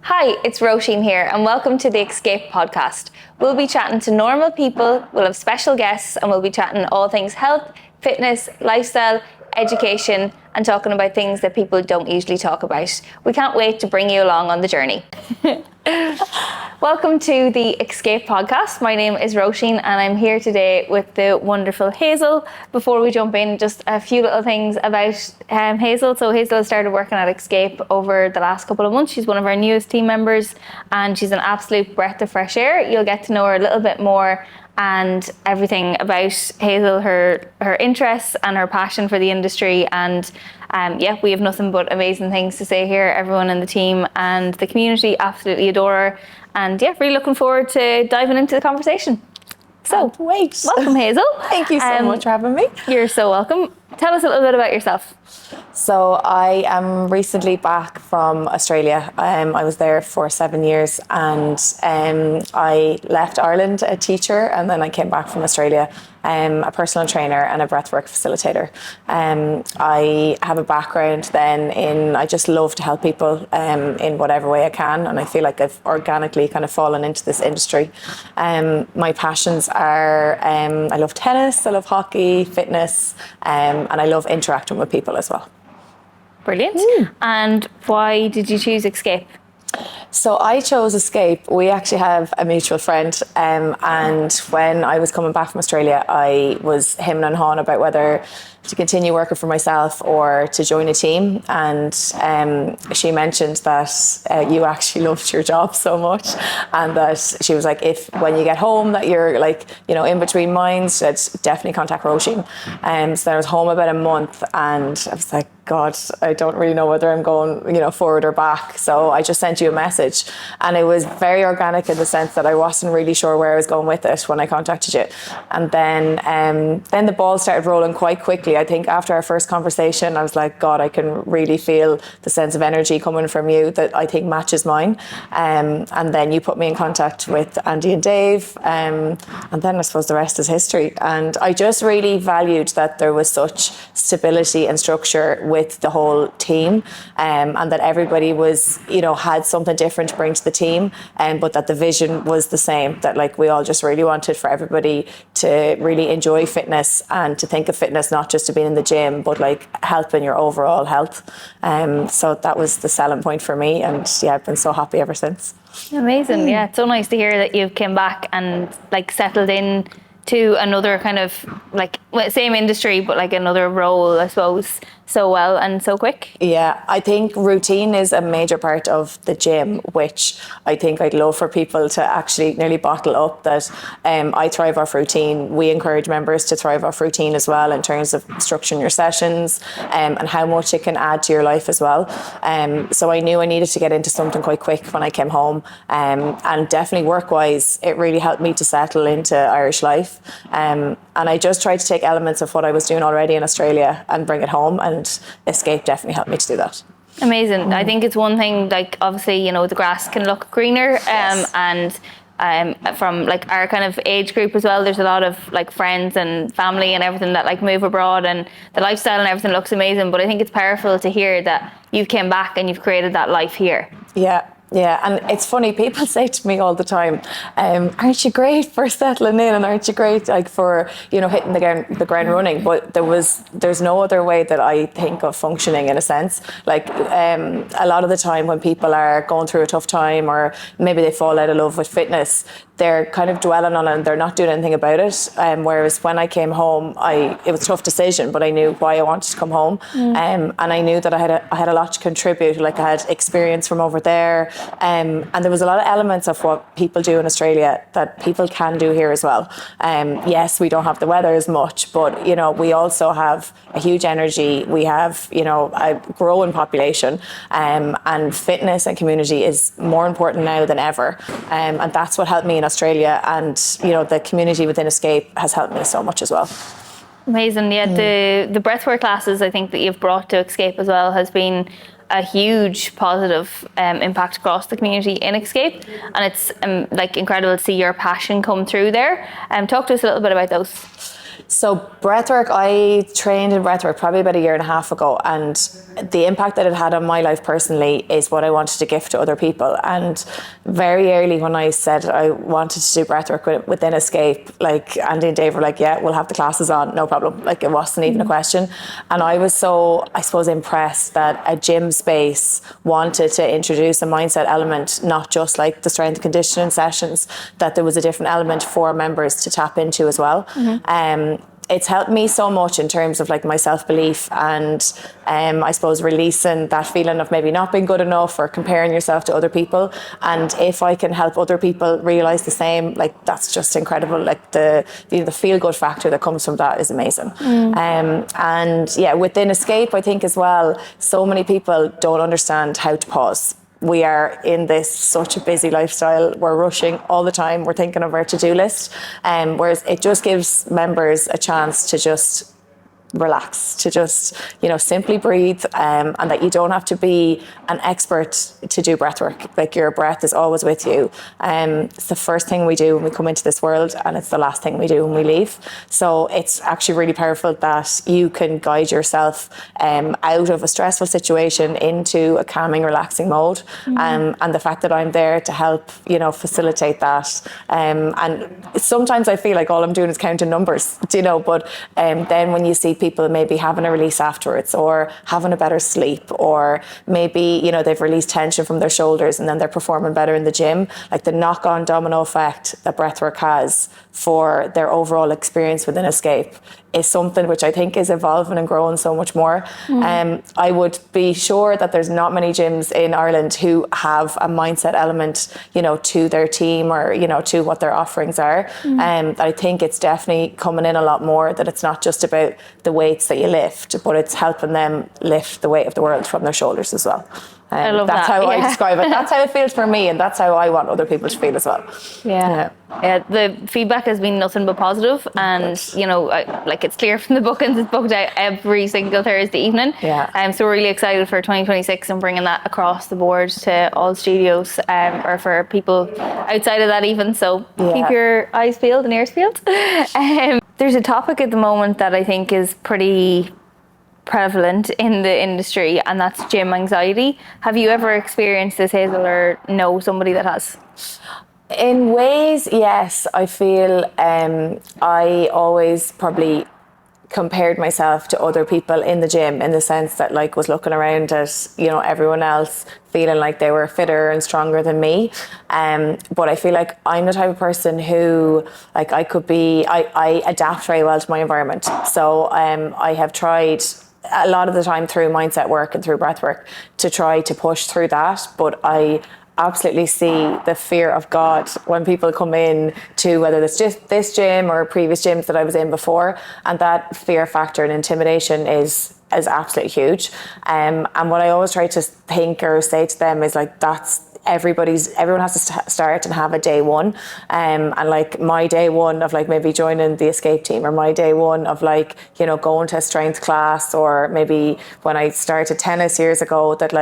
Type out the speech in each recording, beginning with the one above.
Hi, it's Róisín here and welcome to the EXCAPE Podcast. We'll be chatting to normal people, we'll have special guests and we'll be chatting all things health, fitness, lifestyle, education and talking about things that people don't usually talk about. We can't wait to bring you along on the journey. Welcome to the EXCAPE Podcast. My name is Róisín and I'm here today with the wonderful Hazel. Before we jump in, just a few little things about Hazel. So Hazel started working at EXCAPE over the last couple of months. She's one of our newest team members and she's an absolute breath of fresh air. You'll get to know her a little bit more and everything about Hazel, her interests and her passion for the industry. And we have nothing but amazing things to say here. Everyone in the team and the community absolutely adore her. And really looking forward to diving into the conversation. So, wait. Welcome, Hazel. Thank you so much for having me. You're so welcome. Tell us a little bit about yourself. So I am recently back from Australia. I was there for 7 years and I left Ireland a teacher and then I came back from Australia a personal trainer and a breathwork facilitator. I have a background then in, I just love to help people in whatever way I can, and I feel like I've organically kind of fallen into this industry. My passions are, I love tennis, I love hockey, fitness, and I love interacting with people as well. Brilliant. And why did you choose EXCAPE? So I chose EXCAPE. We actually have a mutual friend, and when I was coming back from Australia, I was hemming and hawing about whether to continue working for myself or to join a team. And she mentioned that you actually loved your job so much, and that she was like, if when you get home that you're like, you know, in between minds, that definitely contact Róisín. So I was home about a month, and I was like, God, I don't really know whether I'm going, you know, forward or back. So I just sent you a message, and it was very organic in the sense that I wasn't really sure where I was going with it when I contacted you. And then the ball started rolling quite quickly. I think after our first conversation, I was like, God, I can really feel the sense of energy coming from you that I think matches mine. And then you put me in contact with Andy and Dave. And then I suppose the rest is history. And I just really valued that there was such stability and structure with the whole team, and that everybody was, you know, had something different to bring to the team, but that the vision was the same, that like we all just really wanted for everybody to really enjoy fitness and to think of fitness not just to be in the gym but like helping your overall health. So that was the selling point for me, and I've been so happy ever since. Amazing. Yeah, it's so nice to hear that you've came back and like settled in to another kind of like same industry but like another role, I suppose, so well and so quick. Yeah, I think routine is a major part of the gym, which I think I'd love for people to actually nearly bottle up, that I thrive off routine. We encourage members to thrive off routine as well in terms of structuring your sessions and how much it can add to your life as well. So I knew I needed to get into something quite quick when I came home, and definitely work-wise it really helped me to settle into Irish life, and I just tried to take elements of what I was doing already in Australia and bring it home, and EXCAPE definitely helped me to do that. Amazing. I think it's one thing, like obviously, you know, the grass can look greener, Yes. and from like our kind of age group as well, there's a lot of like friends and family and everything that like move abroad, and the lifestyle and everything looks amazing, but I think it's powerful to hear that you've came back and you've created that life here. Yeah, and it's funny, people say to me all the time, aren't you great for settling in, and aren't you great like for, you know, hitting the ground running? But there's no other way that I think of functioning, in a sense. Like a lot of the time when people are going through a tough time, or maybe they fall out of love with fitness, they're kind of dwelling on it and they're not doing anything about it. Whereas when I came home, it was a tough decision, but I knew why I wanted to come home. And I knew that I had a lot to contribute. Like I had experience from over there. And there was a lot of elements of what people do in Australia that people can do here as well. Yes, we don't have the weather as much, but you know, we also have a huge energy. We have, you know, a growing population, and fitness and community is more important now than ever. And that's what helped me in Australia, and you know, the community within EXCAPE has helped me so much as well. Amazing. Yeah, the breathwork classes I think that you've brought to EXCAPE as well has been a huge positive impact across the community in EXCAPE, and it's like incredible to see your passion come through there. Talk to us a little bit about those. So breathwork, I trained in breathwork probably about 1.5 years ago, and the impact that it had on my life personally is what I wanted to gift to other people. And very early when I said I wanted to do breathwork within EXCAPE, like Andy and Dave were like, yeah, we'll have the classes on, no problem. Like it wasn't even a question. And I was so, I suppose, impressed that a gym space wanted to introduce a mindset element, not just like the strength and conditioning sessions, that there was a different element for members to tap into as well. It's helped me so much in terms of like my self-belief and I suppose releasing that feeling of maybe not being good enough or comparing yourself to other people. And if I can help other people realise the same, like that's just incredible. Like the feel-good factor that comes from that is amazing. And yeah, within EXCAPE, I think as well, so many people don't understand how to pause. We are in this such a busy lifestyle. We're rushing all the time. We're thinking of our to-do list. Whereas it just gives members a chance to just relax, to just, simply breathe, and that you don't have to be an expert to do breath work. Like your breath is always with you. It's the first thing we do when we come into this world, and it's the last thing we do when we leave. So it's actually really powerful that you can guide yourself out of a stressful situation into a calming, relaxing mode. And the fact that I'm there to help, facilitate that. And sometimes I feel like all I'm doing is counting numbers, but then when you see people maybe having a release afterwards or having a better sleep, or maybe they've released tension from their shoulders and then they're performing better in the gym, like the knock-on domino effect that breathwork has for their overall experience within EXCAPE is something which I think is evolving and growing so much more. I would be sure that there's not many gyms in Ireland who have a mindset element, to their team or, to what their offerings are. I think it's definitely coming in a lot more, that it's not just about the weights that you lift, but it's helping them lift the weight of the world from their shoulders as well. I love that's that. how I describe it. That's how it feels for me, and that's how I want other people to feel as well. Yeah. The feedback has been nothing but positive, and it's clear from the bookings, it's booked out every single Thursday evening. So we're really excited for 2026 and bringing that across the board to all studios, or for people outside of that even. So keep your eyes peeled and ears peeled. There's a topic at the moment that I think is pretty prevalent in the industry, and that's gym anxiety. Have you ever experienced this, Hazel, or know somebody that has? In ways, yes. I feel I always probably compared myself to other people in the gym, in the sense that was looking around at everyone else feeling like they were fitter and stronger than me, but I feel like I'm the type of person who I adapt very well to my environment. So I have tried a lot of the time through mindset work and through breath work to try to push through that, but I absolutely see the fear of God when people come in to, whether it's just this gym or previous gyms that I was in before, and that fear factor and intimidation is absolutely huge. And what I always try to think or say to them is that's everyone has to start and have a day one, and my day one of maybe joining the EXCAPE team, or my day one of going to a strength class, or maybe when I started tennis years ago, that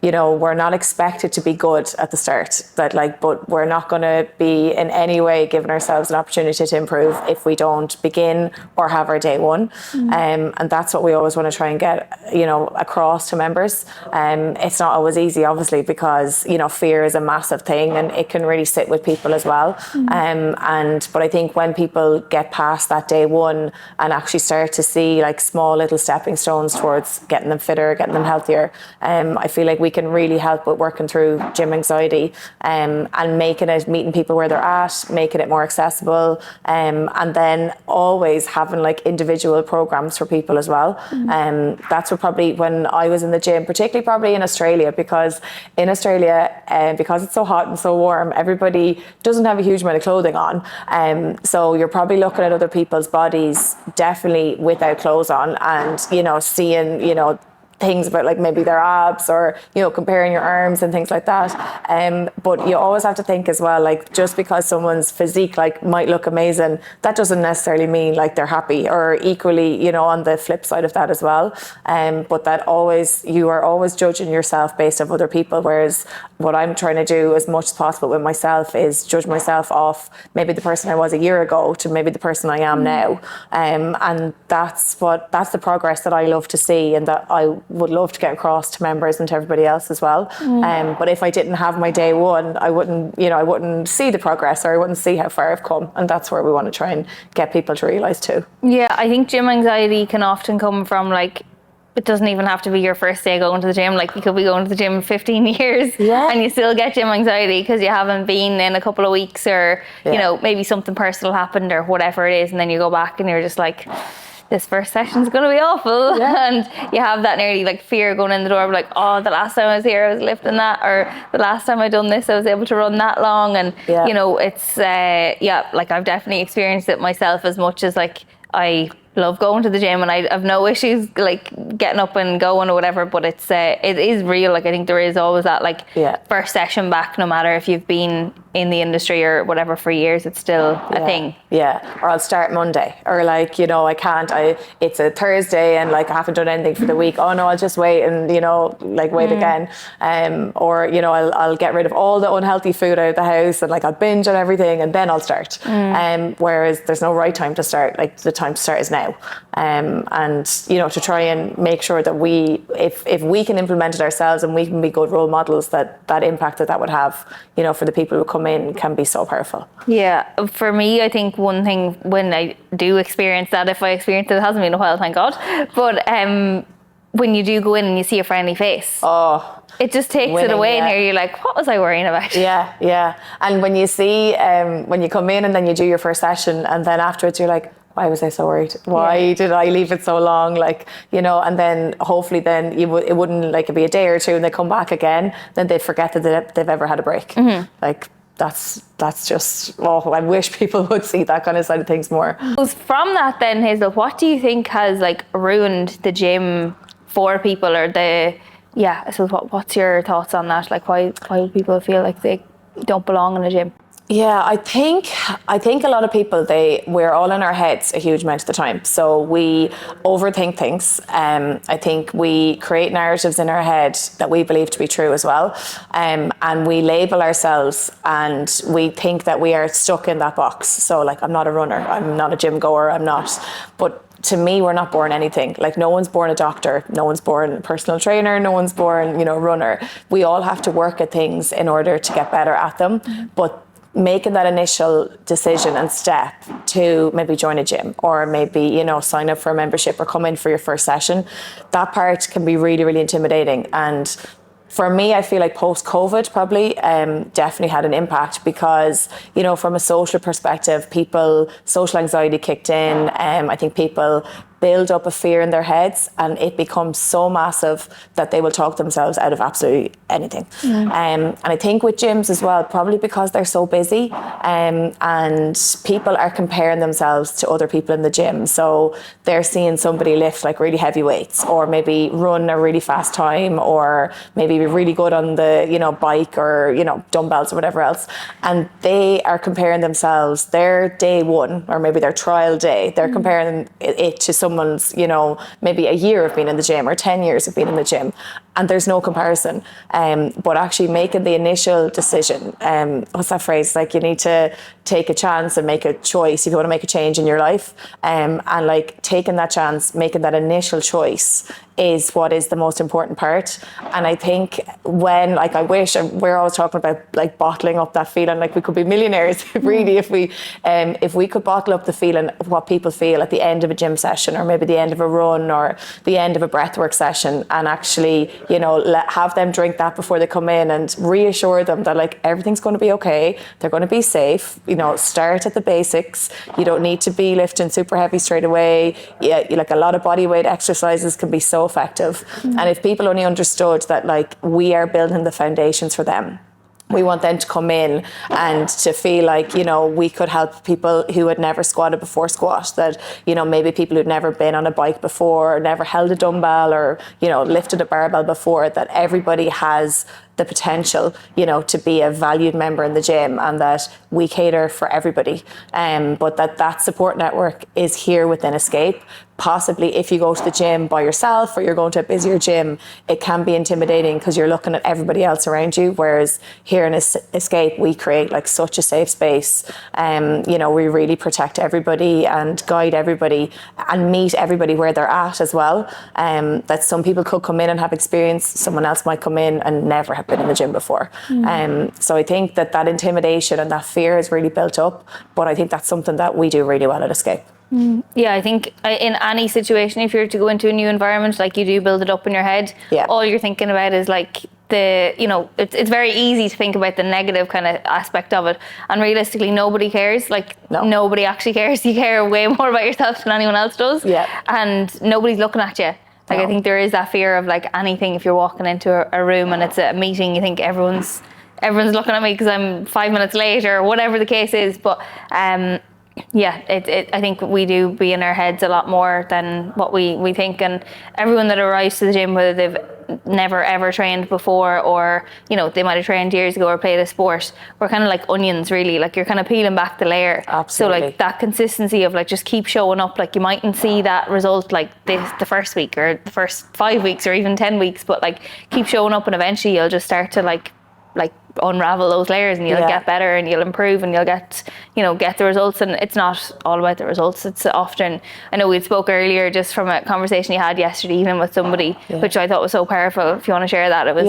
we're not expected to be good at the start, but we're not going to be in any way giving ourselves an opportunity to improve if we don't begin or have our day one. And that's what we always want to try and get across to members. It's not always easy, obviously, because fear is a massive thing, and it can really sit with people as well. But I think when people get past that day one and actually start to see small little stepping stones towards getting them fitter, getting them healthier, I feel like we can really help with working through gym anxiety, and meeting people where they're at, making it more accessible, and then always having individual programs for people as well. That's what probably, when I was in the gym, particularly probably in Australia, because in Australia, because it's so hot and so warm, everybody doesn't have a huge amount of clothing on. So you're probably looking at other people's bodies definitely without clothes on, and seeing things about like maybe their abs or, you know, comparing your arms and things like that. But you always have to think as well, like just because someone's physique like might look amazing, that doesn't necessarily mean like they're happy, or equally, you know, on the flip side of that as well. But that you are always judging yourself based off other people. Whereas what I'm trying to do as much as possible with myself is judge myself off maybe the person I was a year ago to maybe the person I am now. And that's the progress that I love to see, and that I would love to get across to members and to everybody else as well. But if I didn't have my day one, I wouldn't see the progress, or I wouldn't see how far I've come. And that's where we want to try and get people to realise too. Yeah, I think gym anxiety can often come from like, it doesn't even have to be your first day going to the gym. Like you could be going to the gym 15 years and you still get gym anxiety because you haven't been in a couple of weeks, or, you know, maybe something personal happened or whatever it is. And then you go back and you're just like, this first session's going to be awful. And you have that nearly like fear going in the door of like, oh, the last time I was here I was lifting that, or the last time I done this I was able to run that long. And you know, it's like I've definitely experienced it myself, as much as like I love going to the gym and I have no issues like getting up and going or whatever, but it is real. Like I think there is always that like first session back, no matter if you've been in the industry or whatever for years, it's still a thing. Or I'll start Monday, or like, you know, it's a Thursday and like I haven't done anything for the week. Oh no, I'll just wait and, you know, like wait again. Or, you know, I'll get rid of all the unhealthy food out of the house and like I'll binge on everything and then I'll start. Whereas there's no right time to start. Like the time to start is now. And, you know, to try and make sure that if we can implement it ourselves and we can be good role models, that impact that would have, you know, for the people who come in can be so powerful. Yeah. For me, I think one thing when I do experience that, if I experience it, it hasn't been a while, thank God. But when you do go in and you see a friendly face, it just takes it away, and you're like, what was I worrying about? Yeah. And when you see, when you come in and then you do your first session, and then afterwards you're like, why was I so worried? Why did I leave it so long? Like, you know, and then hopefully then it wouldn't like it'd be a day or two and they come back again, then they'd forget that they've ever had a break. Like that's just, I wish people would see that kind of side of things more. From that then, Hazel, what do you think has like ruined the gym for people, or so what's your thoughts on that? Like why do people feel like they don't belong in a gym? Yeah, I think a lot of people, we're all in our heads a huge amount of the time. So we overthink things. I think we create narratives in our head that we believe to be true as well. And we label ourselves and we think that we are stuck in that box. So like, I'm not a runner, I'm not a gym goer, but to me, we're not born anything. Like no one's born a doctor, no one's born a personal trainer, no one's born, you know, runner. We all have to work at things in order to get better at them. But making that initial decision and step to maybe join a gym, or maybe, you know, sign up for a membership or come in for your first session, that part can be really, really intimidating. And for me, I feel like post-COVID probably definitely had an impact, because, you know, from a social perspective, social anxiety kicked in. I think people build up a fear in their heads, and it becomes so massive that they will talk themselves out of absolutely anything. And I think with gyms as well, probably because they're so busy, and people are comparing themselves to other people in the gym. So they're seeing somebody lift like really heavy weights, or maybe run a really fast time, or maybe be really good on the, you know, bike, or, you know, dumbbells or whatever else. And they are comparing themselves, their day one, or maybe their trial day, they're comparing it to someone's, you know, maybe a year of being in the gym or 10 years of being in the gym, and there's no comparison. But actually making the initial decision, what's that phrase? Like, you need to take a chance and make a choice if you want to make a change in your life. And like taking that chance, making that initial choice is what is the most important part. And I think when, like, I wish, and we're always talking about like bottling up that feeling, like we could be millionaires really if we could bottle up the feeling of what people feel at the end of a gym session, or maybe the end of a run, or the end of a breathwork session, and actually, you know, have them drink that before they come in, and reassure them that like everything's going to be okay, they're going to be safe. You know, start at the basics. You don't need to be lifting super heavy straight away. Yeah, like a lot of body weight exercises can be so effective. And if people only understood that, like, we are building the foundations for them, We want them to come in and to feel like, you know, we could help people who had never squatted before squat, that, you know, maybe people who'd never been on a bike before, or never held a dumbbell, or, you know, lifted a barbell before, that everybody has the potential, you know, to be a valued member in the gym, and that we cater for everybody. But that support network is here within EXCAPE. Possibly if you go to the gym by yourself, or you're going to a busier gym, it can be intimidating because you're looking at everybody else around you. Whereas here in EXCAPE, we create like such a safe space. You know, we really protect everybody and guide everybody and meet everybody where they're at as well. That some people could come in and have experience, someone else might come in and never have been in the gym before. So I think that intimidation and that fear is really built up, but I think that's something that we do really well at EXCAPE. Yeah, I think in any situation, if you're to go into a new environment, like, you do build it up in your head. Yeah. All you're thinking about is like it's very easy to think about the negative kind of aspect of it, and realistically nobody cares. Like, nobody actually cares. You care way more about yourself than anyone else does. Yeah. And nobody's looking at you. Like, I think there is that fear of like anything. If you're walking into a room and it's a meeting, you think everyone's looking at me because I'm 5 minutes late or whatever the case is. But yeah, I think we do be in our heads a lot more than what we think. And everyone that arrives to the gym, whether they've never ever trained before, or, you know, they might have trained years ago or played a sport, we're kind of like onions, really. Like, you're kind of peeling back the layer. Absolutely. So like that consistency of like just keep showing up. Like, you mightn't see that result like the first week or the first 5 weeks or even 10 weeks, but like keep showing up, and eventually you'll just start to like unravel those layers, and you'll get better, and you'll improve, and you'll get the results. And it's not all about the results. It's often, I know we spoke earlier just from a conversation you had yesterday evening with somebody, which I thought was so powerful. If you want to share that, it was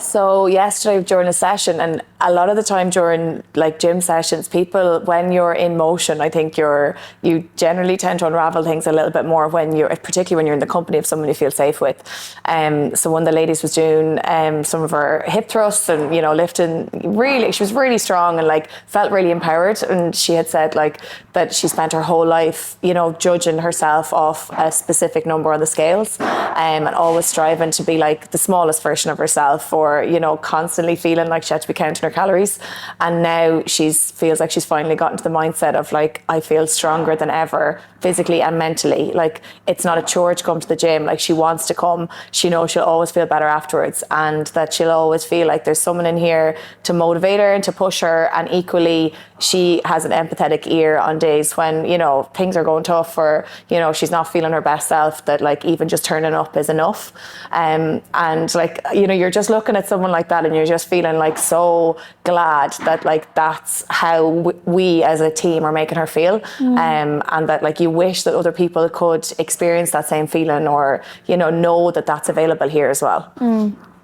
So yesterday during a session, and a lot of the time during like gym sessions, people, when you're in motion, I think you generally tend to unravel things a little bit more particularly when you're in the company of someone you feel safe with. So one of the ladies was doing some of her hip thrusts, and, you know, lifting, really, she was really strong and like felt really empowered. And she had said like that she spent her whole life, you know, judging herself off a specific number on the scales, and always striving to be like the smallest version of herself, or, you know, constantly feeling like she had to be counting her calories. And now feels like she's finally gotten to the mindset of like, I feel stronger than ever, physically and mentally. Like, it's not a chore to come to the gym. Like, she wants to come. She knows she'll always feel better afterwards, and that she'll always feel like there's someone in here to motivate her and to push her. And equally, she has an empathetic ear on days when, you know, things are going tough, or, you know, she's not feeling her best self, that like even just turning up is enough. And like, you know, you're just looking at someone like that, and you're just feeling like so glad that like that's how we as a team are making her feel. And that like you wish that other people could experience that same feeling, or, you know that that's available here as well.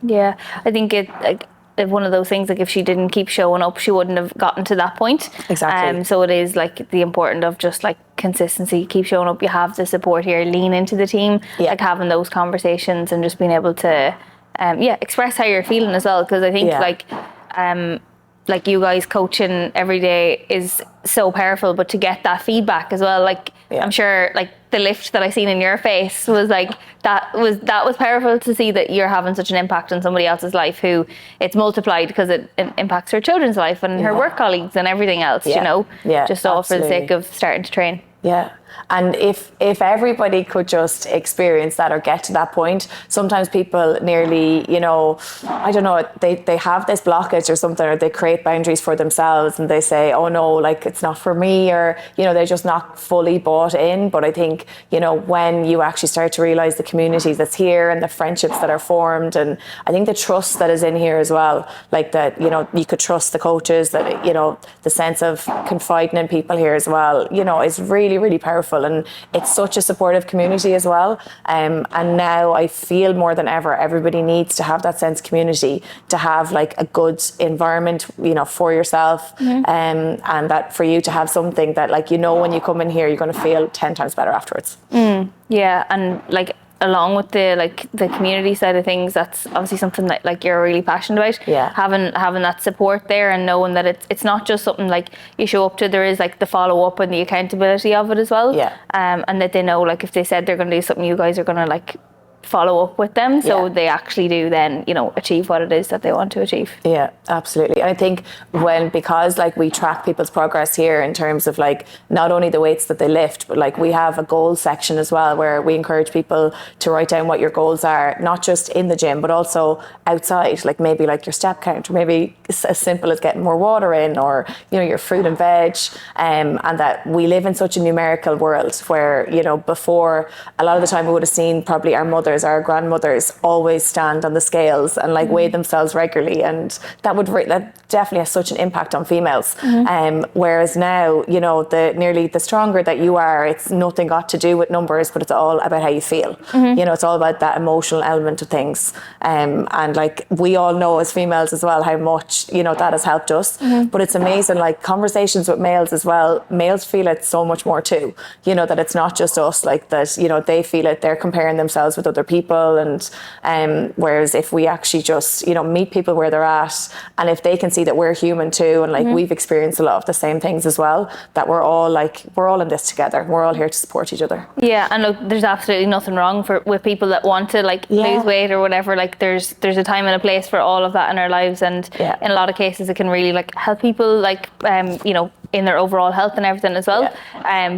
Yeah, I think it like one of those things, like if she didn't keep showing up, she wouldn't have gotten to that point. Exactly. So it is like the importance of just like consistency, keep showing up. You have the support here, lean into the team, like having those conversations and just being able to express how you're feeling as well. Because I think like you guys coaching every day is so powerful, but to get that feedback as well, like I'm sure like the lift that I seen in your face was like that was powerful to see that you're having such an impact on somebody else's life, who it's multiplied because it impacts her children's life and her work colleagues and everything else, you know, just all for the sake of starting to train. Yeah. And if everybody could just experience that or get to that point, sometimes people nearly, you know, I don't know, they have this blockage or something, or they create boundaries for themselves, and they say, oh no, like it's not for me, or, you know, they're just not fully bought in. But I think, you know, when you actually start to realize the community that's here and the friendships that are formed, and I think the trust that is in here as well, like that, you know, you could trust the coaches, that, you know, the sense of confiding in people here as well, you know, is really, really powerful. And it's such a supportive community as well. And now I feel more than ever, everybody needs to have that sense of community, to have like a good environment, you know, for yourself. And that for you to have something that, like, you know, when you come in here, you're going to feel 10 times better afterwards. Yeah. And like, along with the community side of things, that's obviously something that like you're really passionate about. Having that support there, and knowing that it's not just something like you show up to, there is like the follow up and the accountability of it as well. And that they know, like, if they said they're going to do something, you guys are going to like follow up with them so Yeah. they actually do then, you know, achieve what it is that they want to achieve. Yeah, absolutely. And I think because like we track people's progress here in terms of like not only the weights that they lift, but like we have a goals section as well where we encourage people to write down what your goals are, not just in the gym, but also outside, like maybe like your step count, or maybe as simple as getting more water in, or, you know, your fruit and veg. And that we live in such a numerical world where, you know, before a lot of the time we would have seen probably our mothers, our grandmothers always stand on the scales and like weigh themselves regularly, and that definitely has such an impact on females. Whereas now, you know, the stronger that you are, it's nothing got to do with numbers, but it's all about how you feel. You know, it's all about that emotional element of things. And like we all know as females as well how much, you know, that has helped us. But it's amazing, like conversations with males as well, males feel it so much more too, you know, that it's not just us, like that, you know, they feel it, they're comparing themselves with other people. And whereas if we actually just, you know, meet people where they're at, and if they can see that we're human too, and like we've experienced a lot of the same things as well, that we're all in this together, we're all here to support each other. Yeah, and look, there's absolutely nothing wrong with people that want to like lose weight or whatever. Like there's a time and a place for all of that in our lives, and in a lot of cases it can really like help people like you know, in their overall health and everything as well.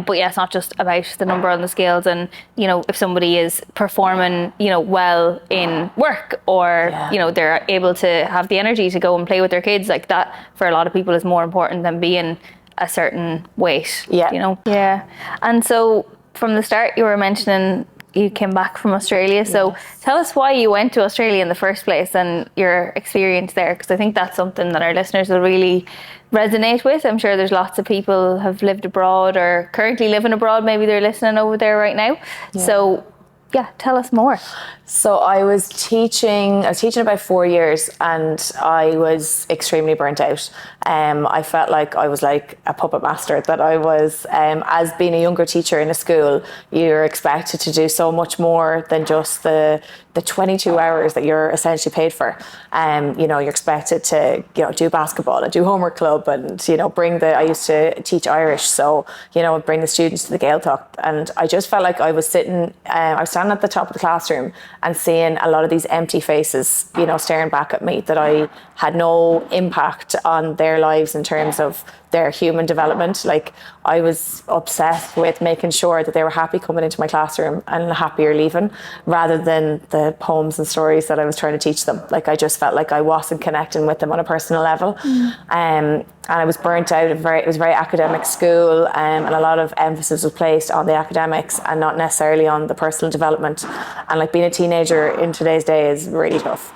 But yeah, it's not just about the number on the scales. And, you know, if somebody is performing, you know, well in work, or, you know, they're able to have the energy to go and play with their kids, like that for a lot of people is more important than being a certain weight, you know? Yeah. And so from the start you were mentioning you came back from Australia. So tell us why you went to Australia in the first place and your experience there, because I think that's something that our listeners will really resonate with. I'm sure there's lots of people have lived abroad or currently living abroad. Maybe they're listening over there right now. So yeah, tell us more. So I was teaching about 4 years, and I was extremely burnt out. I felt like I was like a puppet master, that I was, as being a younger teacher in a school, you're expected to do so much more than just the 22 hours that you're essentially paid for. You know, you're expected to, you know, do basketball and do homework club, and, you know, I used to teach Irish, so, you know, bring the students to the Gaeltacht. And I just felt like I was standing at the top of the classroom and seeing a lot of these empty faces, you know, staring back at me, that I had no impact on their lives in terms of their human development. Like I was obsessed with making sure that they were happy coming into my classroom and happier leaving, rather than the poems and stories that I was trying to teach them. Like I just felt like I wasn't connecting with them on a personal level. And I was burnt out. It was a very academic school, and a lot of emphasis was placed on the academics and not necessarily on the personal development. And like being a teenager in today's day is really tough.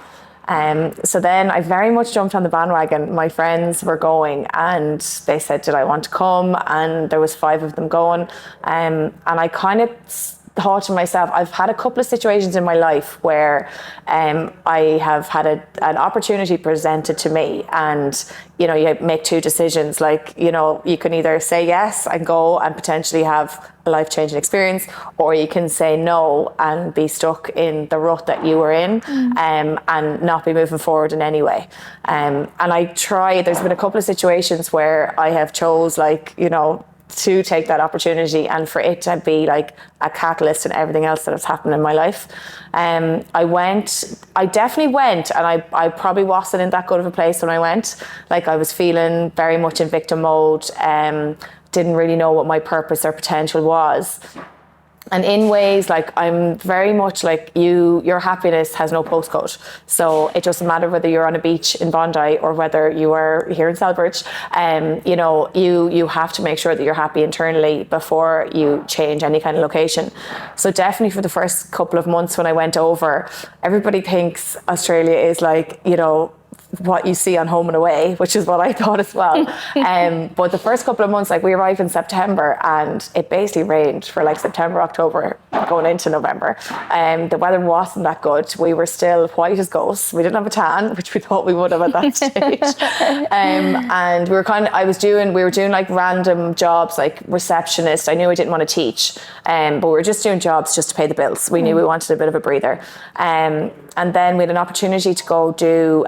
So then I very much jumped on the bandwagon. My friends were going, and they said, did I want to come? And there was 5 of them going. And I kind of thought to myself, I've had a couple of situations in my life where I have had an opportunity presented to me, and, you know, you make 2 decisions. Like, you know, you can either say yes and go and potentially have a life-changing experience, or you can say no and be stuck in the rut that you were in, and not be moving forward in any way. And there's been a couple of situations where I have chose, like, you know, to take that opportunity, and for it to be like a catalyst in everything else that has happened in my life. I definitely went, and I probably wasn't in that good of a place when I went. Like I was feeling very much in victim mode, didn't really know what my purpose or potential was. And in ways, like, I'm very much like your happiness has no postcode. So it doesn't matter whether you're on a beach in Bondi or whether you are here in Selbridge. You know, you have to make sure that you're happy internally before you change any kind of location. So definitely for the first couple of months when I went over, everybody thinks Australia is like, you know, what you see on Home and Away, which is what I thought as well. But the first couple of months, like we arrived in September, and it basically rained for like September, October, going into November. The weather wasn't that good. We were still white as ghosts. We didn't have a tan, which we thought we would have at that stage. And we were doing like random jobs, like receptionist. I knew I didn't want to teach, but we were just doing jobs just to pay the bills. We knew we wanted a bit of a breather. And then we had an opportunity to go do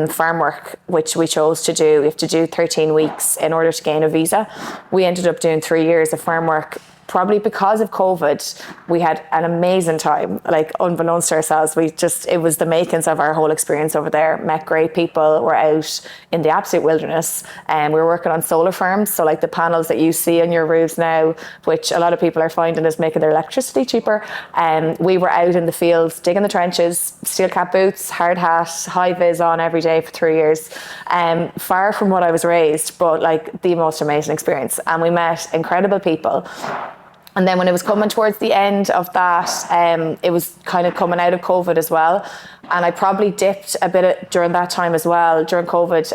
farm work, which we chose to do. We have to do 13 weeks in order to gain a visa. We ended up doing 3 years of farm work. probably because of COVID, we had an amazing time, like unbeknownst to ourselves. It was the makings of our whole experience over there. Met great people. We're out in the absolute wilderness, and we were working on solar farms. So like the panels that you see on your roofs now, which a lot of people are finding is making their electricity cheaper. We were out in the fields, digging the trenches, steel cap boots, hard hat, high vis on every day for 3 years. Far from what I was raised, but like the most amazing experience. And we met incredible people. And then when it was coming towards the end of that, it was kind of coming out of COVID as well. And I probably dipped a bit during that time as well, during COVID.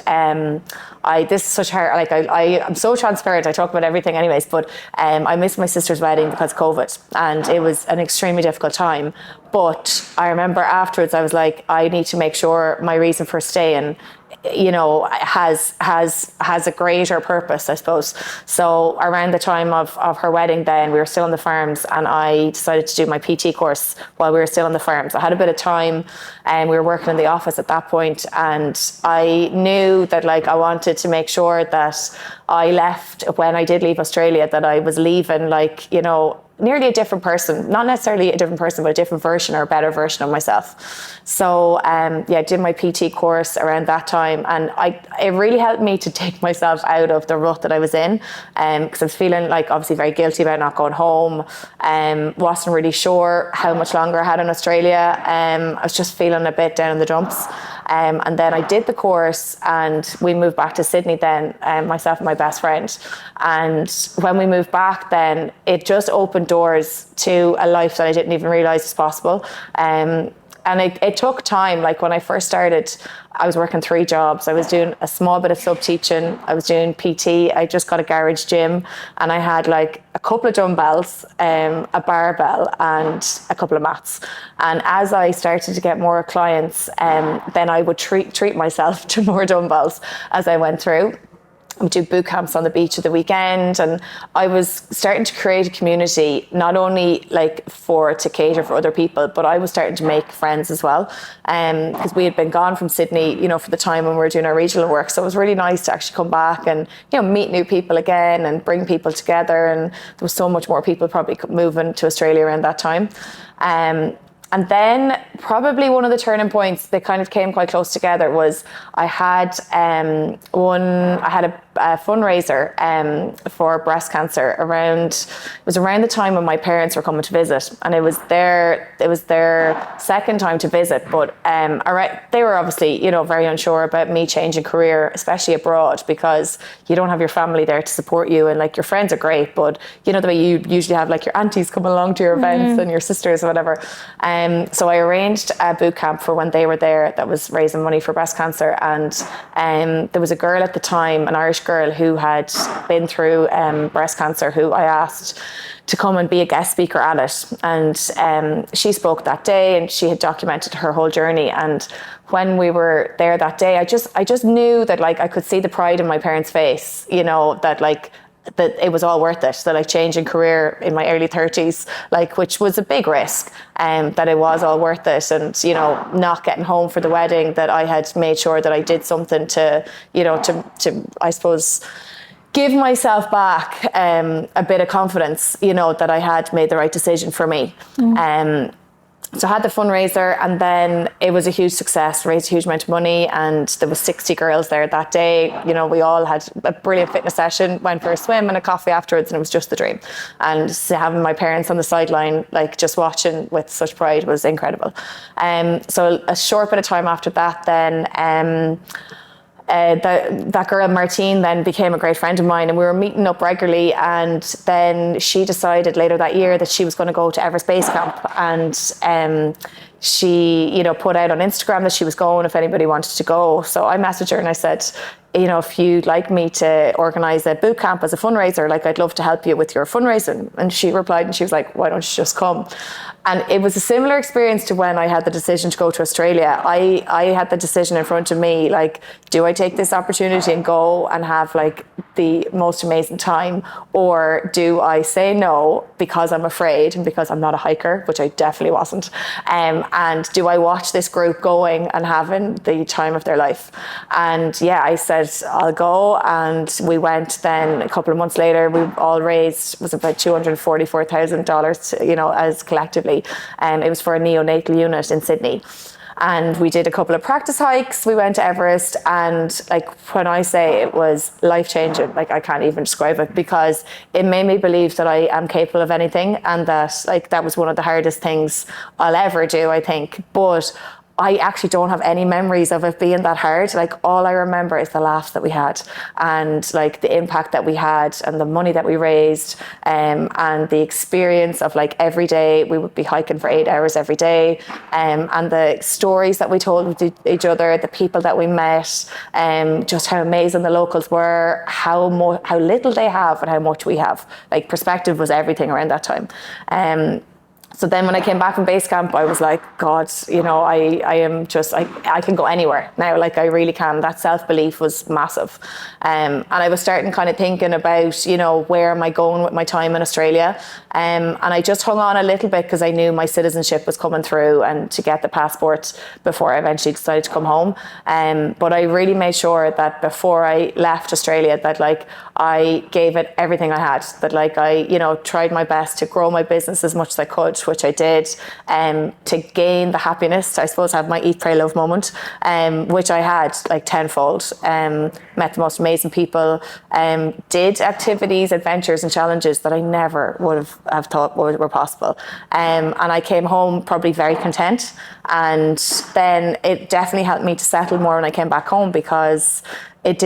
This is such hard, like I'm so transparent, I talk about everything anyways, but I missed my sister's wedding because of COVID, and it was an extremely difficult time. But I remember afterwards, I was like, I need to make sure my reason for staying, you know, has a greater purpose, I suppose. So around the time of her wedding, then we were still on the farms, and I decided to do my PT course while we were still on the farms. I had a bit of time, and we were working in the office at that point, and I knew that like I wanted to make sure that I left, when I did leave Australia, that I was leaving like, you know, nearly a different person, not necessarily a different person, but a different version or a better version of myself. So I did my PT course around that time, and it really helped me to take myself out of the rut that I was in, because I was feeling like obviously very guilty about not going home. Wasn't really sure how much longer I had in Australia. I was just feeling a bit down in the dumps. And then I did the course, and we moved back to Sydney then, myself and my best friend. And when we moved back then, it just opened doors to a life that I didn't even realise was possible. And it took time. Like when I first started, I was working 3 jobs. I was doing a small bit of sub-teaching. I was doing PT. I just got a garage gym, and I had like a couple of dumbbells, a barbell, and a couple of mats. And as I started to get more clients, then I would treat myself to more dumbbells as I went through. We do boot camps on the beach at the weekend, and I was starting to create a community, not only like to cater for other people, but I was starting to make friends as well, because we had been gone from Sydney, you know, for the time when we were doing our regional work. So it was really nice to actually come back and, you know, meet new people again and bring people together. And there was so much more people probably moving to Australia around that time. And then probably one of the turning points that kind of came quite close together was I had a fundraiser for breast cancer it was around the time when my parents were coming to visit, and it was their second time to visit, but they were obviously, you know, very unsure about me changing career, especially abroad, because you don't have your family there to support you, and like your friends are great, but you know the way you usually have like your aunties coming along to your events and your sisters or whatever. So I arranged a boot camp for when they were there that was raising money for breast cancer, and there was a girl at the time, an Irish girl who had been through breast cancer, who I asked to come and be a guest speaker at it. And she spoke that day, and she had documented her whole journey. And when we were there that day, I just knew that like I could see the pride in my parents' face, you know, that it was all worth it, that like changing career in my early 30s, like, which was a big risk, that it was all worth it. And, you know, not getting home for the wedding, that I had made sure that I did something to, you know, to I suppose, give myself back a bit of confidence, you know, that I had made the right decision for me. So I had the fundraiser, and then it was a huge success, raised a huge amount of money, and there was 60 girls there that day. You know, we all had a brilliant fitness session, went for a swim and a coffee afterwards, and it was just the dream. And having my parents on the sideline, like just watching with such pride, was incredible. So a short bit of time after that then, that girl Martine then became a great friend of mine, and we were meeting up regularly. And then she decided later that year that she was going to go to Everest Base Camp, and she, you know, put out on Instagram that she was going if anybody wanted to go. So I messaged her and I said, you know, if you'd like me to organise a boot camp as a fundraiser, like I'd love to help you with your fundraising. And she replied and she was like, why don't you just come? And it was a similar experience to when I had the decision to go to Australia. I had the decision in front of me, like, do I take this opportunity and go and have like the most amazing time, or do I say no because I'm afraid and because I'm not a hiker, which I definitely wasn't, and do I watch this group going and having the time of their life? And yeah, I said said, I'll go. And we went then a couple of months later. We all raised, was about $244,000, you know, as collectively. It was for a neonatal unit in Sydney. And we did a couple of practice hikes. We went to Everest, and like when I say it was life-changing, like I can't even describe it, because it made me believe that I am capable of anything, and that like that was one of the hardest things I'll ever do, I think. But I actually don't have any memories of it being that hard. Like all I remember is the laughs that we had, and like the impact that we had, and the money that we raised, and the experience of like every day we would be hiking for 8 hours every day, and the stories that we told with each other, the people that we met, just how amazing the locals were, how little they have and how much we have. Like perspective was everything around that time. So then when I came back from base camp, I was like, God, you know, I am just, I can go anywhere now. Like I really can. That self-belief was massive. And I was starting kind of thinking about, you know, where am I going with my time in Australia? And I just hung on a little bit because I knew my citizenship was coming through and to get the passport before I eventually decided to come home. But I really made sure that before I left Australia that like I gave it everything I had, that like I, you know, tried my best to grow my business as much as I could, which I did, to gain the happiness, I suppose, have my eat, pray, love moment, which I had like tenfold. Met the most amazing people, did activities, adventures and challenges that I never would have thought were possible. And I came home probably very content. And then it definitely helped me to settle more when I came back home, because it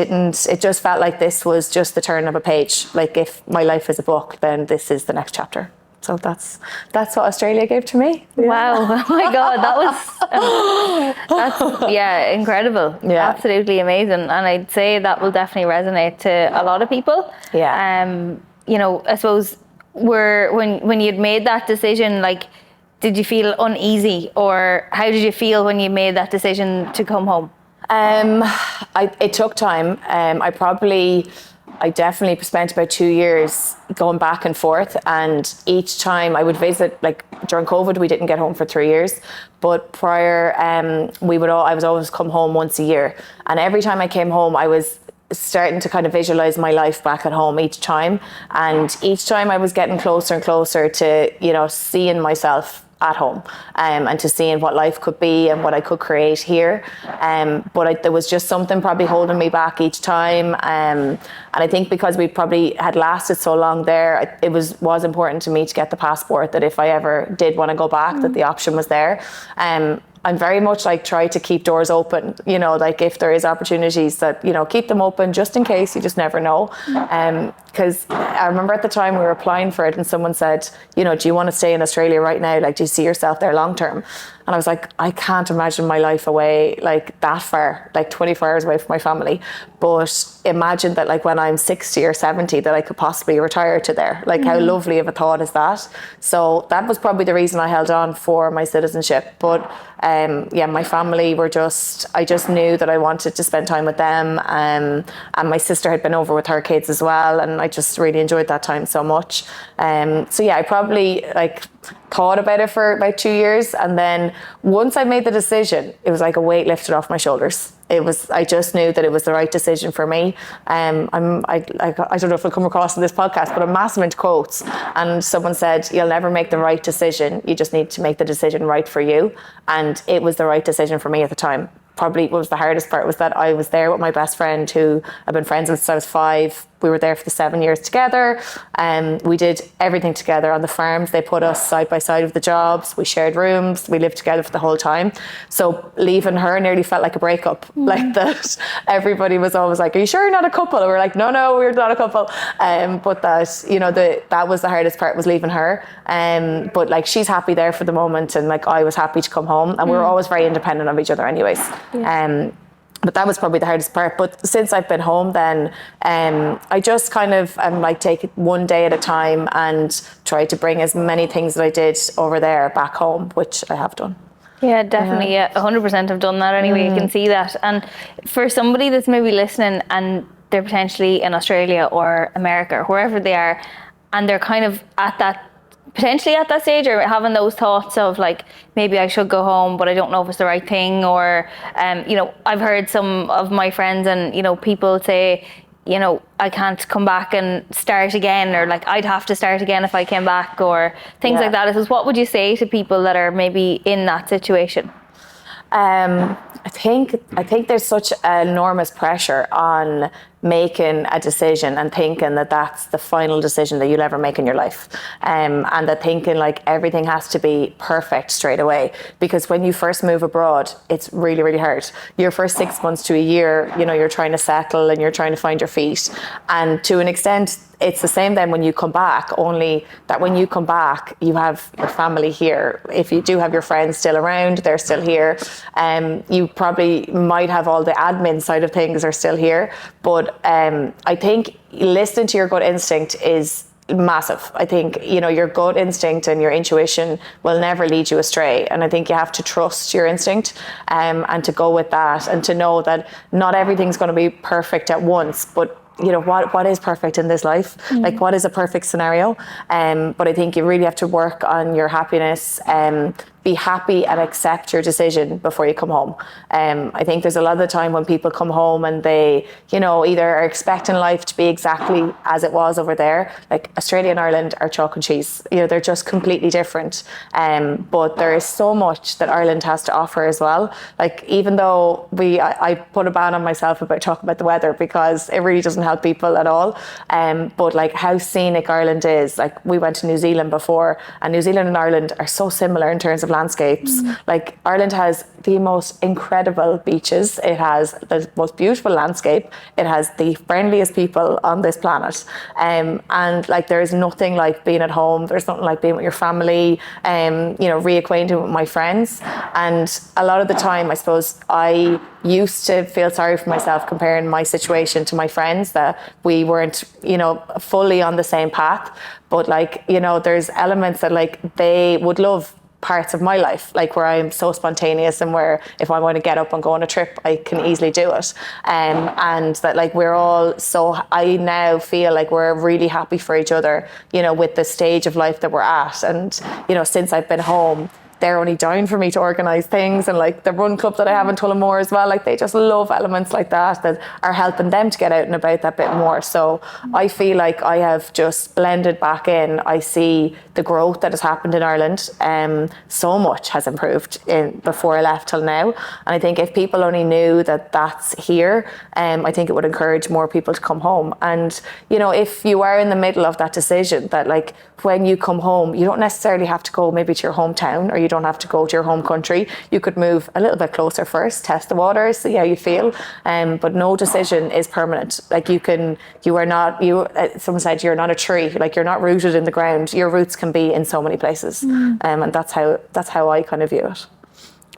just felt like this was just the turn of a page. Like if my life is a book, then this is the next chapter. So that's what Australia gave to me. Yeah. Wow. Oh my God, that's incredible. Yeah. Absolutely amazing. And I'd say that will definitely resonate to a lot of people. Yeah. You know, I suppose when you'd made that decision, like, did you feel uneasy, or how did you feel when you made that decision to come home? It took time. I definitely spent about 2 years going back and forth, and each time I would visit, like during COVID we didn't get home for 3 years, but prior I was always come home once a year, and every time I came home I was starting to kind of visualize my life back at home each time, and each time I was getting closer and closer to, you know, seeing myself at home, and to seeing what life could be and what I could create here. But there was just something probably holding me back each time. And I think because we probably had lasted so long there, it was important to me to get the passport, that if I ever did want to go back, that the option was there. I'm very much like try to keep doors open, you know, like if there is opportunities, that, you know, keep them open just in case. You just never know. Because I remember at the time we were applying for it and someone said, you know, do you want to stay in Australia right now? Like, do you see yourself there long term? And I was like, I can't imagine my life away like that far, like 24 hours away from my family. But imagine that like when I'm 60 or 70 that I could possibly retire to there. Like how lovely of a thought is that? So that was probably the reason I held on for my citizenship. But my family were I just knew that I wanted to spend time with them. And my sister had been over with her kids as well. And I just really enjoyed that time so much. I probably thought about it for about 2 years, and then once I made the decision, it was like a weight lifted off my shoulders. I just knew that it was the right decision for me. I don't know if it'll come across in this podcast, but I'm massive into quotes, and someone said, you'll never make the right decision, you just need to make the decision right for you. And it was the right decision for me at the time. Probably what was the hardest part was that I was there with my best friend, who I've been friends with since I was 5. We were there for the 7 years together, and we did everything together on the farms. They put us side by side with the jobs. We shared rooms. We lived together for the whole time. So leaving her nearly felt like a breakup. Like that, everybody was always like, "Are you sure you're not a couple?" And we're like, "No, we're not a couple." But that, you know, that was the hardest part, was leaving her. But like she's happy there for the moment, and like I was happy to come home, and we were always very independent of each other, anyways. Yeah. But that was probably the hardest part. But since I've been home then, I just kind of take it one day at a time and try to bring as many things that I did over there back home, which I have done. Yeah, definitely. Yeah, 100% have done that anyway. You can see that. And for somebody that's maybe listening and they're potentially in Australia or America or wherever they are, and they're kind of at that potentially at that stage, or having those thoughts of like, maybe I should go home, but I don't know if it's the right thing, or I've heard some of my friends and people say, I can't come back and start again, or like I'd have to start again if I came back, or things like that. What would you say to people that are maybe in that situation? I think there's such enormous pressure on making a decision and thinking that that's the final decision that you'll ever make in your life, and that thinking like everything has to be perfect straight away, because when you first move abroad, it's really, really hard. Your first 6 months to a year, you're trying to settle and you're trying to find your feet, and to an extent it's the same then when you come back, only that when you come back you have your family here. If you do have your friends still around, they're still here. You probably might have all the admin side of things are still here, but I think listening to your gut instinct is massive. I think your gut instinct and your intuition will never lead you astray, and I think you have to trust your instinct, and to go with that, and to know that not everything's going to be perfect at once, but what is perfect in this life? Like, what is a perfect scenario? But I think you really have to work on your happiness, be happy and accept your decision before you come home. I think there's a lot of the time when people come home and they, either are expecting life to be exactly as it was over there. Like, Australia and Ireland are chalk and cheese. They're just completely different. But there is so much that Ireland has to offer as well. Like, even though I put a ban on myself about talking about the weather, because it really doesn't help people at all. But like how scenic Ireland is. Like, we went to New Zealand before, and New Zealand and Ireland are so similar in terms of landscapes. Like, Ireland has the most incredible beaches. It has the most beautiful landscape. It has the friendliest people on this planet. And like, there is nothing like being at home. There's nothing like being with your family, reacquainted with my friends. And a lot of the time, I suppose I used to feel sorry for myself comparing my situation to my friends, that we weren't, fully on the same path. But like, there's elements that like they would love parts of my life, like where I'm so spontaneous, and where if I want to get up and go on a trip, I can easily do it. And that like we're all so, I now feel like we're really happy for each other, with the stage of life that we're at. And, since I've been home, they're only down for me to organise things, and like the run club that I have in Tullamore as well, like they just love elements like that are helping them to get out and about that bit more. So I feel like I have just blended back in. I see the growth that has happened in Ireland. So much has improved before I left till now, and I think if people only knew that that's here, I think it would encourage more people to come home. And if you are in the middle of that decision, that like when you come home, you don't necessarily have to go maybe to your hometown, or you don't have to go to your home country. You could move a little bit closer first, test the waters, see how you feel. But no decision is permanent. Like someone said you're not a tree. Like, you're not rooted in the ground. Your roots can be in so many places. And that's how I kind of view it.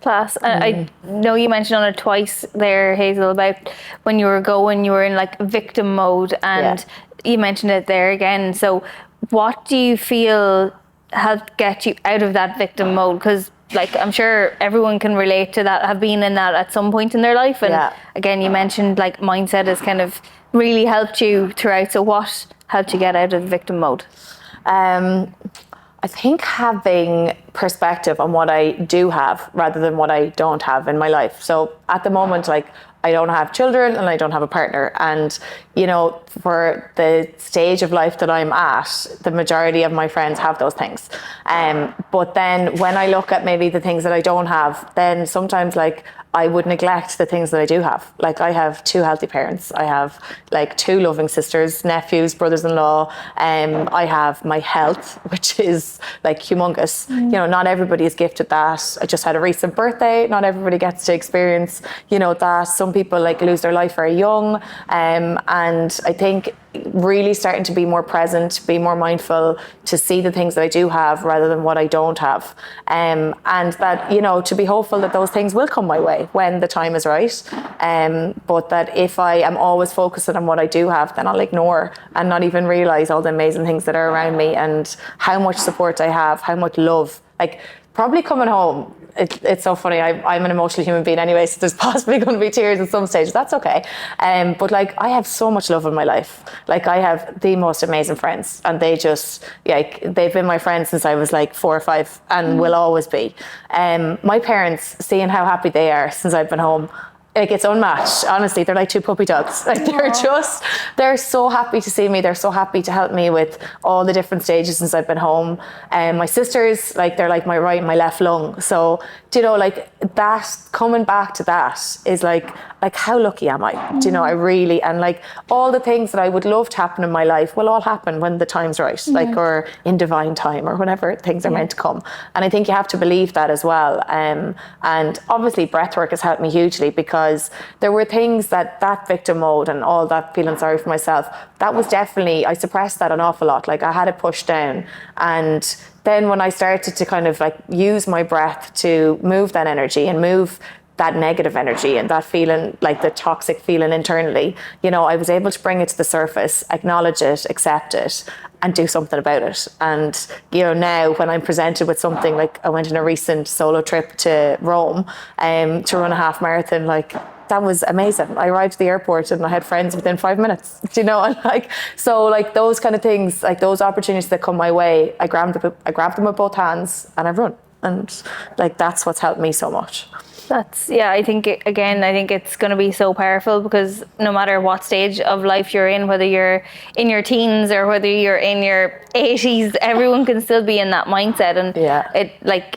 Class. I know you mentioned on it twice there, Hazel, about when you were in like victim mode, and you mentioned it there again. So what do you feel helped get you out of that victim mode? Because like, I'm sure everyone can relate to that, have been in that at some point in their life. And again, you mentioned like mindset has kind of really helped you throughout. So what helped you get out of the victim mode? I think having perspective on what I do have rather than what I don't have in my life. So at the moment, like, I don't have children and I don't have a partner. And, for the stage of life that I'm at, the majority of my friends have those things. But then when I look at maybe the things that I don't have, then sometimes like I would neglect the things that I do have. Like, I have 2 healthy parents. I have like 2 loving sisters, nephews, brothers-in-law. I have my health, which is like humongous. Not everybody is gifted that. I just had a recent birthday. Not everybody gets to experience, that. Some people like lose their life very young. And I think really starting to be more present, be more mindful, to see the things that I do have rather than what I don't have. And that, to be hopeful that those things will come my way when the time is right. But that if I am always focusing on what I do have, then I'll ignore and not even realise all the amazing things that are around me, and how much support I have, how much love. Like, probably coming home, it's so funny. I'm an emotional human being anyway, so there's possibly going to be tears at some stage. That's okay. But like, I have so much love in my life. Like, I have the most amazing friends, and they just, like, they've been my friends since I was like 4 or 5, and will always be. My parents, seeing how happy they are since I've been home, like, it's unmatched. Honestly, they're like 2 puppy dogs. Like, they're so happy to see me. They're so happy to help me with all the different stages since I've been home. And my sisters, like, they're like my right and my left lung. So, do you know, like, that, coming back to that is like how lucky am I? Do you know, I really, and like, all the things that I would love to happen in my life will all happen when the time's right, like, or in divine time, or whenever things are meant to come. And I think you have to believe that as well. And obviously breathwork has helped me hugely, because there were things that victim mode and all that feeling sorry for myself, that was definitely, I suppressed that an awful lot. Like, I had it pushed down. And then when I started to kind of like use my breath to move that energy and move that negative energy and that feeling, like the toxic feeling internally, you know, I was able to bring it to the surface, acknowledge it, accept it, and do something about it. And, you know, now when I'm presented with something, like, I went on a recent solo trip to Rome to run a half marathon, like, that was amazing. I arrived at the airport and I had friends within 5 minutes, you know, and like, so like, those kind of things, like, those opportunities that come my way, I grabbed them with both hands and I've run. And like, that's what's helped me so much. I think it's going to be so powerful, because no matter what stage of life you're in, whether you're in your teens or whether you're in your 80s, everyone can still be in that mindset. And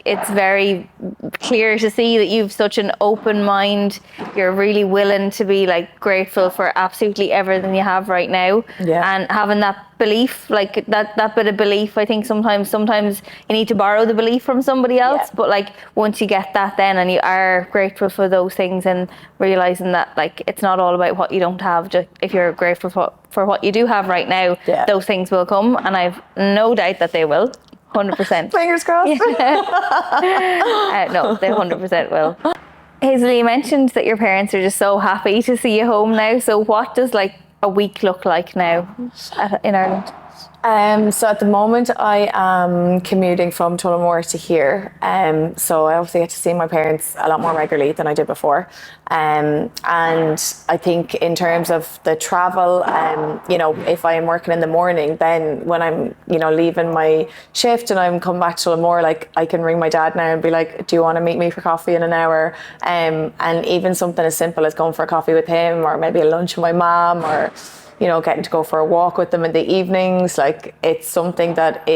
it's very clear to see that you've such an open mind. You're really willing to be like grateful for absolutely everything you have right now, and having that belief, like that bit of belief. I think sometimes you need to borrow the belief from somebody else, but like, once you get that then, and you are grateful for those things, and realizing that, like, it's not all about what you don't have. Just if you're grateful for what you do have right now, those things will come, and I've no doubt that they will. 100%. Fingers crossed. No, they 100% will. Hazel, you mentioned that your parents are just so happy to see you home now. So what does like a week look like now in Ireland? So at the moment I am commuting from Tullamore to here. So I obviously get to see my parents a lot more regularly than I did before. And I think in terms of the travel, you know, if I am working in the morning, then when I'm, you know, leaving my shift and I'm coming back to Tullamore, like, I can ring my dad now and be like, do you want to meet me for coffee in an hour? And even something as simple as going for a coffee with him, or maybe a lunch with my mom, or, you know, getting to go for a walk with them in the evenings. Like, it's something that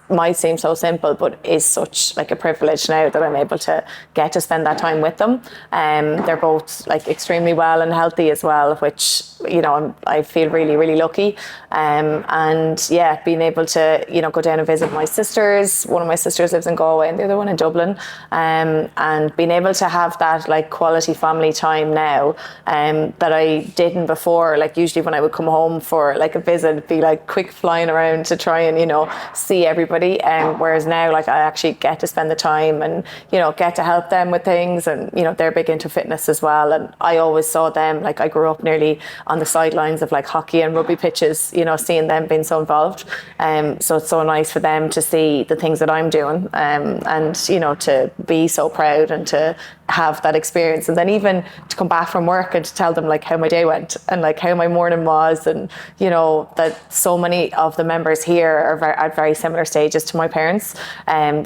might seem so simple, but is such like a privilege now that I'm able to get to spend that time with them. They're both like extremely well and healthy as well, which, you know, I feel really, really lucky. And yeah, being able to, you know, go down and visit my sisters. One of my sisters lives in Galway and the other one in Dublin. And being able to have that like quality family time now, that I didn't before. Like, usually when I would come home for like a visit, it'd be like quick flying around to try and, you know, see everybody. Whereas now, like, I actually get to spend the time and, you know, get to help them with things. And, you know, they're big into fitness as well. And I always saw them, like, I grew up nearly on the sidelines of like hockey and rugby pitches, you know, seeing them being so involved. So it's so nice for them to see the things that I'm doing, and, you know, to be so proud and to have that experience. And then even to come back from work and to tell them like how my day went and like how my morning was, and, you know, that so many of the members here are at very similar stages to my parents.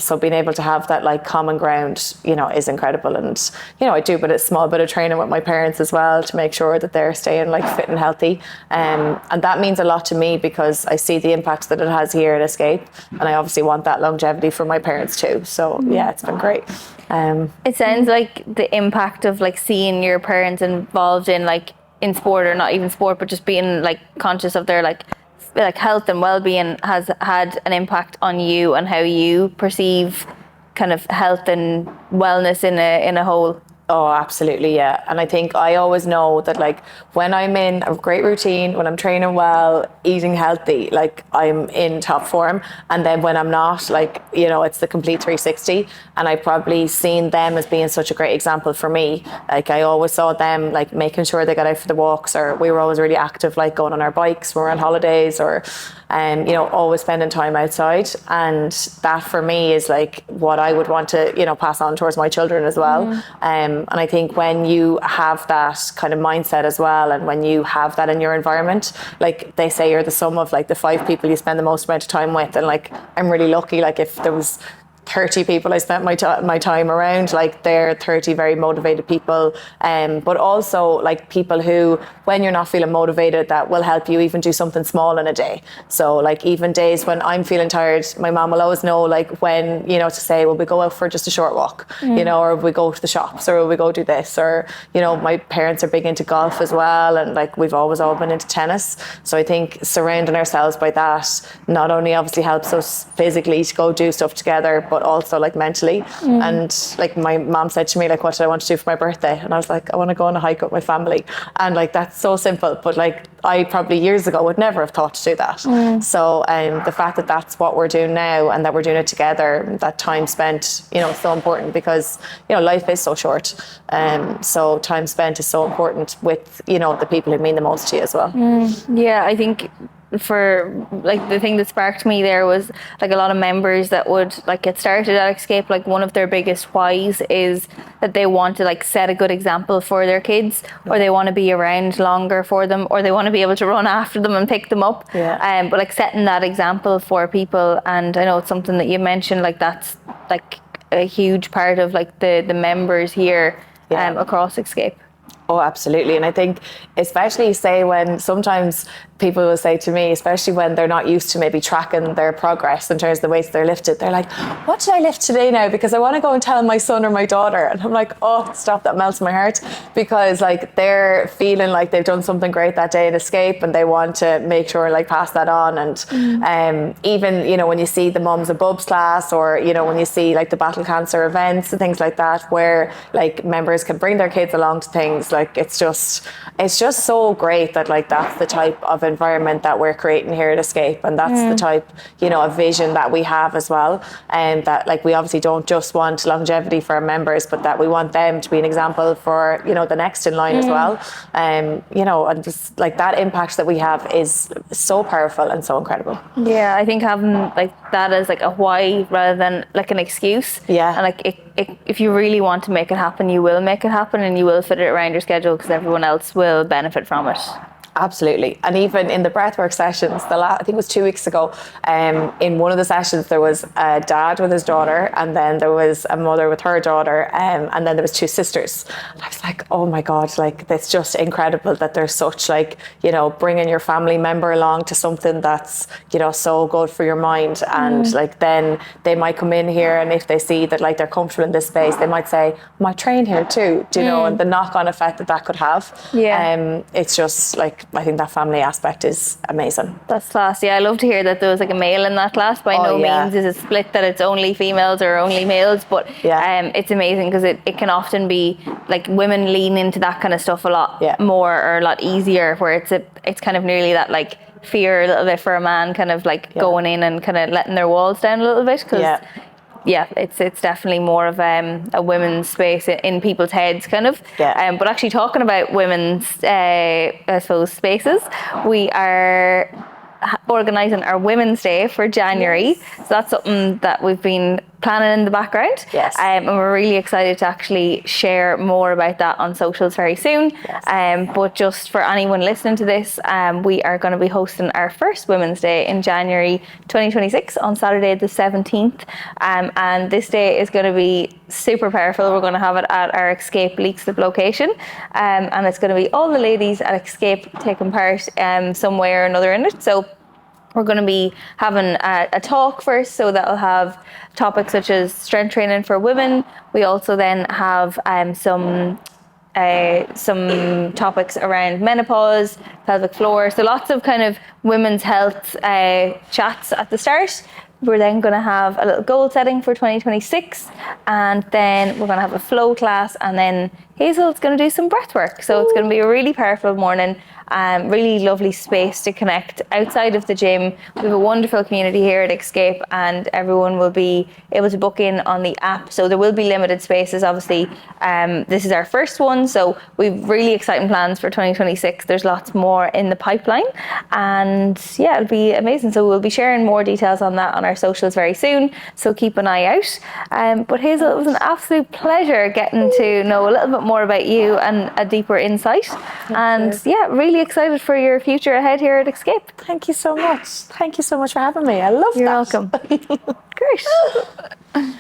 So being able to have that like common ground, you know, is incredible. And, you know, I do a small bit of training with my parents as well to make sure that they're staying like fit and healthy. And that means a lot to me, because I see the impact that it has here at EXCAPE, and I obviously want that longevity for my parents too. So yeah, it's been great. It sounds like the impact of like seeing your parents involved in like in sport, or not even sport, but just being like conscious of their like health and well-being has had an impact on you and how you perceive kind of health and wellness in a whole. Oh, absolutely, yeah. And I think I always know that, like, when I'm in a great routine, when I'm training well, eating healthy, like, I'm in top form. And then when I'm not, like, you know, it's the complete 360. And I've probably seen them as being such a great example for me. Like, I always saw them, like, making sure they got out for the walks, or we were always really active, like going on our bikes when we were on holidays, or you know, always spending time outside. And that for me is like what I would want to, you know, pass on towards my children as well. And I think when you have that kind of mindset as well, and when you have that in your environment, like they say, you're the sum of like the 5 people you spend the most amount of time with. And like, I'm really lucky, like if there was 30 people I spent my time around, like they're 30 very motivated people, but also like people who, when you're not feeling motivated, that will help you even do something small in a day. So like even days when I'm feeling tired, my mom will always know, like when, you know, to say, well, we go out for just a short walk, you know, or we go to the shops, or we go do this, or, you know, my parents are big into golf as well, and like we've always all been into tennis. So I think surrounding ourselves by that not only obviously helps us physically to go do stuff together, but also like mentally. And like my mom said to me, like, what did I want to do for my birthday? And I was like, I want to go on a hike with my family. And like, that's so simple, but like I probably years ago would never have thought to do that. So the fact that that's what we're doing now, and that we're doing it together, that time spent, you know, is so important, because, you know, life is so short. So time spent is so important with, you know, the people who mean the most to you as well. Yeah, I think for like the thing that sparked me there was like a lot of members that would like get started at EXCAPE, like one of their biggest whys is that they want to like set a good example for their kids, or they want to be around longer for them, or they want to be able to run after them and pick them up. But like setting that example for people, and I know it's something that you mentioned, like that's like a huge part of like the members here across EXCAPE. Oh, absolutely. And I think especially say when sometimes people will say to me, especially when they're not used to maybe tracking their progress in terms of the weights they're lifted, they're like, what did I lift today now? Because I want to go and tell my son or my daughter. And I'm like, oh, stop, that melts my heart. Because like they're feeling like they've done something great that day in EXCAPE, and they want to make sure like pass that on. And even, you know, when you see the Mums and Bubs class, or, you know, when you see like the Battle Cancer events and things like that, where like members can bring their kids along to things, like it's just so great that like that's the type of environment that we're creating here at EXCAPE, and that's the type, you know, of vision that we have as well. And that like we obviously don't just want longevity for our members, but that we want them to be an example for, you know, the next in line as well. You know, and just like that impact that we have is so powerful and so incredible. Yeah, I think having like that as like a why rather than like an excuse. And like if you really want to make it happen, you will make it happen, and you will fit it around your schedule, because everyone else will benefit from it. Absolutely. And even in the breathwork sessions, I think it was 2 weeks ago, in one of the sessions there was a dad with his daughter, and then there was a mother with her daughter, and then there was 2 sisters. And I was like, oh my God, like that's just incredible that there's such like, you know, bringing your family member along to something that's, you know, so good for your mind. And like then they might come in here, and if they see that like they're comfortable in this space, they might say, I might train here too, do you know, and the knock-on effect that could have. It's just like, I think that family aspect is amazing. That's class. Yeah, I love to hear that there was like a male in that class. By no means is it split that it's only females or only males, but it's amazing, because it can often be like women lean into that kind of stuff a lot more, or a lot easier, where it's kind of nearly that like fear a little bit for a man, kind of like going in and kind of letting their walls down a little bit, because it's definitely more of a women's space in people's heads, kind of. But actually, talking about women's, I suppose, spaces, we are organising our Women's Day for January. So that's something that we've been planning in the background. And we're really excited to actually share more about that on socials very soon. But just for anyone listening to this, we are going to be hosting our first Women's Day in January 2026 on Saturday the 17th. And this day is going to be super powerful. We're going to have it at our EXCAPE Leixlip location. And it's going to be all the ladies at EXCAPE taking part some way or another in it. So we're going to be having a talk first, so that'll have topics such as strength training for women. We also then have some topics around menopause, pelvic floor. So lots of kind of women's health chats at the start. We're then going to have a little goal setting for 2026, and then we're going to have a flow class, and then Hazel's going to do some breath work. So it's going to be a really powerful morning. Really lovely space to connect outside of the gym. We have a wonderful community here at EXCAPE, and everyone will be able to book in on the app. So there will be limited spaces, obviously. This is our first one, so we've really exciting plans for 2026. There's lots more in the pipeline, and yeah, it'll be amazing. So we'll be sharing more details on that on our socials very soon, so keep an eye out. But Hazel, it was an absolute pleasure getting to know a little bit more about you and a deeper insight. Yeah, really excited for your future ahead here at EXCAPE. Thank you so much. Thank you so much for having me. I love that. You're welcome. Great.